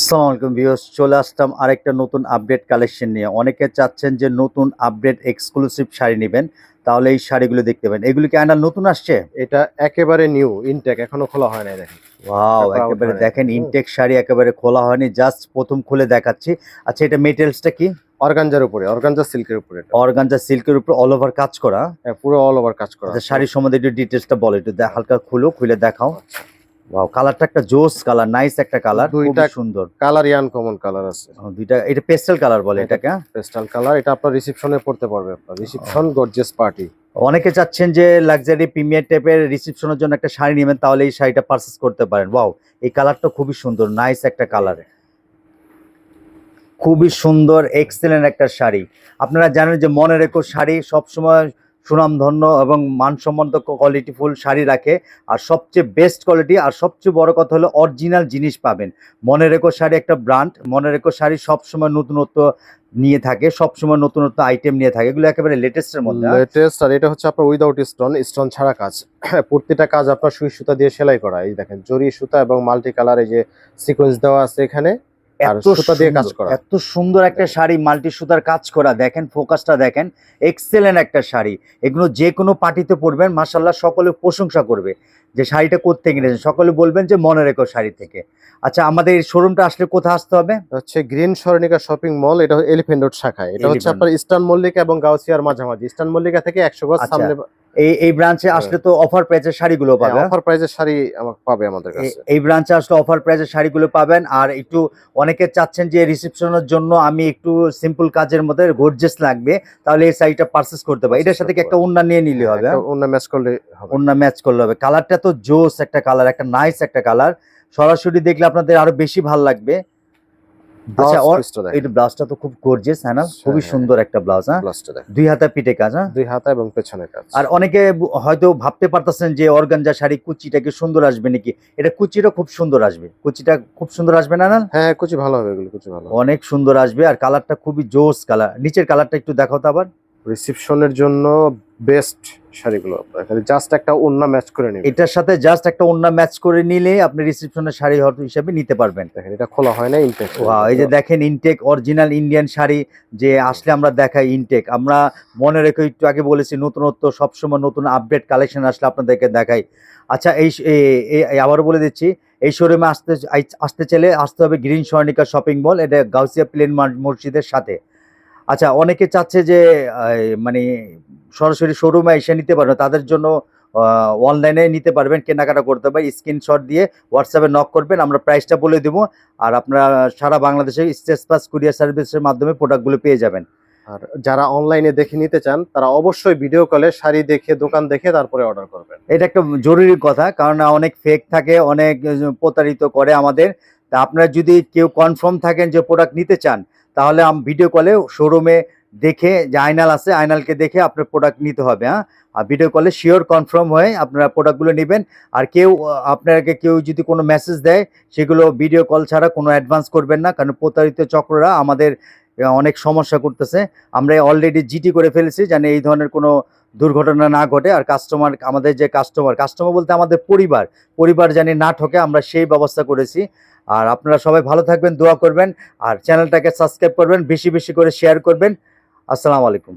আসসালামু আলাইকুম ভিউয়ার্স, চলে আসলাম আরেকটা নতুন আপডেট কালেকশন নিয়ে। অনেকে চাচ্ছেন যে নতুন আপডেট এক্সক্লুসিভ শাড়ি নেবেন, তাহলে এই শাড়িগুলো দেখতে পাবেন। এগুলো কি আয়নার নতুন আসছে? এটা একেবারে নিউ ইনটেক, এখনো খোলা হয় নাই। দেখেন, ওয়াও, একেবারে দেখেন ইনটেক শাড়ি, একেবারে খোলা হয়নি, জাস্ট প্রথম খুলে দেখাচ্ছি। আচ্ছা, এটা মেটেরিয়ালসটা কি? অর্গানজার উপরে, অর্গানজা সিল্কের উপরে। অর্গানজা সিল্কের উপরে অল ওভার কাজ করা। হ্যাঁ, পুরো অল ওভার কাজ করা। আচ্ছা, শাড়ির সম্বন্ধে একটু ডিটেইলসটা বলো, একটু হালকা খুলে দেখাও। ওয়াও, কালারটা একটা জোস কালার, নাইস একটা কালার, দুইটা খুব সুন্দর কালার, আনকমন কালার আছে দুইটা। এটা পেস্টেল কালার বলে এটাকে? Pastel colour. এটা আপনার রিসেপশনে পড়তে পারবে, আপনার রিসেপশন গর্জিয়াস পার্টি। অনেকে চাচ্ছেন যে লাক্সারি প্রিমিয়ার টাইপের রিসেপশনের জন্য একটা শাড়ি নেবেন, তাহলে এই শাড়িটা পারচেস করতে পারেন। ওয়াও, এই কালারটা খুবই সুন্দর, নাইস একটা কালার, খুবই সুন্দর, এক্সেলেন্ট একটা শাড়ি। আপনারা জানেন যে মনে রেখো শাড়ি সবসময় সুনামধন্য এবং মানসম্মত কোয়ালিটিফুল শাড়ি রাখে, আর সবচেয়ে বেস্ট কোয়ালিটি, আর সবচেয়ে বড় কথা হলো অরিজিনাল জিনিস পাবেন। মনে রেখো শাড়ি একটা ব্র্যান্ড, মনে রেখো শাড়ি সবসময় নতুনত্ব নিয়ে থাকে, সবসময় নতুনত্ব আইটেম নিয়ে থাকে, এগুলো একেবারে লেটেস্টের মধ্যে। লেটেস্ট। আর এটা হচ্ছে আপনার উইদাউট স্টোন, স্টোন ছাড়া কাজ। প্রত্যেকটা কাজ আপনার সুই সুতা দিয়ে সেলাই করা। এই দেখেন, জরি সুতা এবং মাল্টি কালার, এই যে সিকোয়েন্স দেওয়া আছে এখানে, আর সুতা দিয়ে কাজ করা। এত সুন্দর একটা শাড়ি, মাল্টি সুতার কাজ করা, দেখেন ফোকাসটা দেখেন, এক্সেলেন্ট একটা শাড়ি। এগুলো যে কোনো পার্টিতে পরবেন, মাশাআল্লাহ সকলে প্রশংসা করবে যে শাড়িটা কোত্থেকে কিনেছেন, সকলে বলবেন যে মনে রেখো শাড়ি থেকে। আচ্ছা, আমাদের এই শোরুমটা আসলে কোথায় আসতে হবে? হচ্ছে গ্রিন সরণিকা শপিং মল, এটা এলিফ্যান্ট রোড শাখায়। এটা হচ্ছে আপনার ইস্টার্ন মল্লিকা এবং গাউসিয়ার মাঝামাঝি। ইস্টার্ন মল্লিকা থেকে 100 গজ সামনে। এই ব্রাঞ্চে আসলে তো অফার প্রাইসের শাড়িগুলো পাবে, অফার প্রাইসের শাড়ি পাবে আমাদের কাছে। এই ব্রাঞ্চে আসলে অফার প্রাইসের শাড়িগুলো পাবেন। আর একটু অনেকে চাচ্ছেন যে রিসেপশনের জন্য আমি একটু সিম্পল কাজের মধ্যে গর্জিয়াস লাগবে, তাহলে এই শাড়িটা পারচেস করতে পারবে। এটার সাথে কি একটা ওড়না নিয়ে নিলে হবে? ওড়না ম্যাচ করলে হবে, ওড়না ম্যাচ করলে হবে। কালারটা তো জোস একটা কালার, একটা নাইস একটা কালার, সরাসরি দেখলে আপনাদের আরো বেশি ভালো লাগবে। আচ্ছা, এটা ব্লাউজটা তো খুব গর্জিয়াস, হ্যাঁ না? খুবই সুন্দর একটা ব্লাউজ। হ্যাঁ, দুই হাতা পিঠে কাজ। হ্যাঁ, দুই হাতা এবং পেছনে কাজ। আর অনেকে হয়তো ভাবতে পারতেছেন যে অর্গানজা শাড়ি কুচিটা কি সুন্দর আসবে নাকি। এটা কুচিটা খুব সুন্দর আসবে, কুচিটা খুব সুন্দর আসবে না? না, হ্যাঁ, কুচি ভালো হবে, এগুলো কুচি ভালো, অনেক সুন্দর আসবে। আর কালারটা খুবই জোস কালার। নিচের কালারটা একটু দেখাও তো আবার। রিসেপশনের জন্য বেস্ট শাড়িগুলো আপনার জাস্ট একটা ওড়না ম্যাচ করে নিন। এটার সাথে জাস্ট একটা ওড়না ম্যাচ করে নিলে আপনি রিসেপশনের শাড়ি হিসেবে নিতে পারবেন। দেখেন, এটা খোলা হয় না, ইনটেক। ওয়াও, এই যে দেখেন ইনটেক অরিজিনাল ইন্ডিয়ান শাড়ি, যে আসলে আমরা দেখাই ইনটেক। আমরা মনে রেখে একটু আগে বলেছি নতুনত্ব, সবসময় নতুন আপডেট কালেকশন আসলে আপনাদেরকে দেখাই। আচ্ছা, আবারও বলে দিচ্ছি, এই শোরুমে আসতে চাইলে আসতে হবে গ্রিন স্বর্ণিকা শপিং মল, এটা গাউসিয়া প্লেন মসজিদের সাথে। আচ্ছা, অনেকে চাচ্ছে যে মানে সরাসরি শোরুমে এসে নিতে পারবে, তাদের জন্য অনলাইনে নিতে পারবেন, কেনাকাটা করতে পারবেন। স্ক্রিনশট দিয়ে হোয়াটসঅ্যাপে নক করবেন, আমরা প্রাইসটা বলে দেবো। আর আপনারা সারা বাংলাদেশে স্টেজ পাস কুরিয়ার সার্ভিসের মাধ্যমে প্রোডাক্টগুলো পেয়ে যাবেন। আর যারা অনলাইনে দেখে নিতে চান, তারা অবশ্যই ভিডিও কলে শাড়ি দেখে, দোকান দেখে তারপরে অর্ডার করবেন। এটা একটা জরুরি কথা, কারণ অনেক ফেক থাকে, অনেক প্রতারিত করে আমাদের। তা আপনারা যদি কেউ কনফার্ম থাকেন যে প্রোডাক্ট নিতে চান, তাহলে ভিডিও কলে শোরুমে দেখে, যে আইনাল আছে আইনালকে দেখে আপনার প্রোডাক্ট নিতে হবে। হ্যাঁ, আর ভিডিও কলে শিওর কনফার্ম হয়ে আপনারা প্রোডাক্টগুলো নেবেন। আর আপনাকে কেউ যদি কোনো মেসেজ দেয়, সেগুলো ভিডিও কল ছাড়া কোনো অ্যাডভান্স করবেন না, কারণ প্রতারিত চক্ররা আমাদের অনেক সমস্যা করতেছে। আমরা অলরেডি জিটি করে ফেলেছি, যেন এই ধরনের কোনো দুর্ঘটনা না ঘটে। আর আমাদের যে কাস্টমার বলতে আমাদের পরিবার জানি না ঠকে, আমরা সেই ব্যবস্থা করেছি। আর আপনারা সবাই ভালো থাকবেন, দোয়া করবেন, আর চ্যানেলটাকে সাবস্ক্রাইব করবেন, বেশি বেশি করে শেয়ার করবেন। আসসালামু আলাইকুম।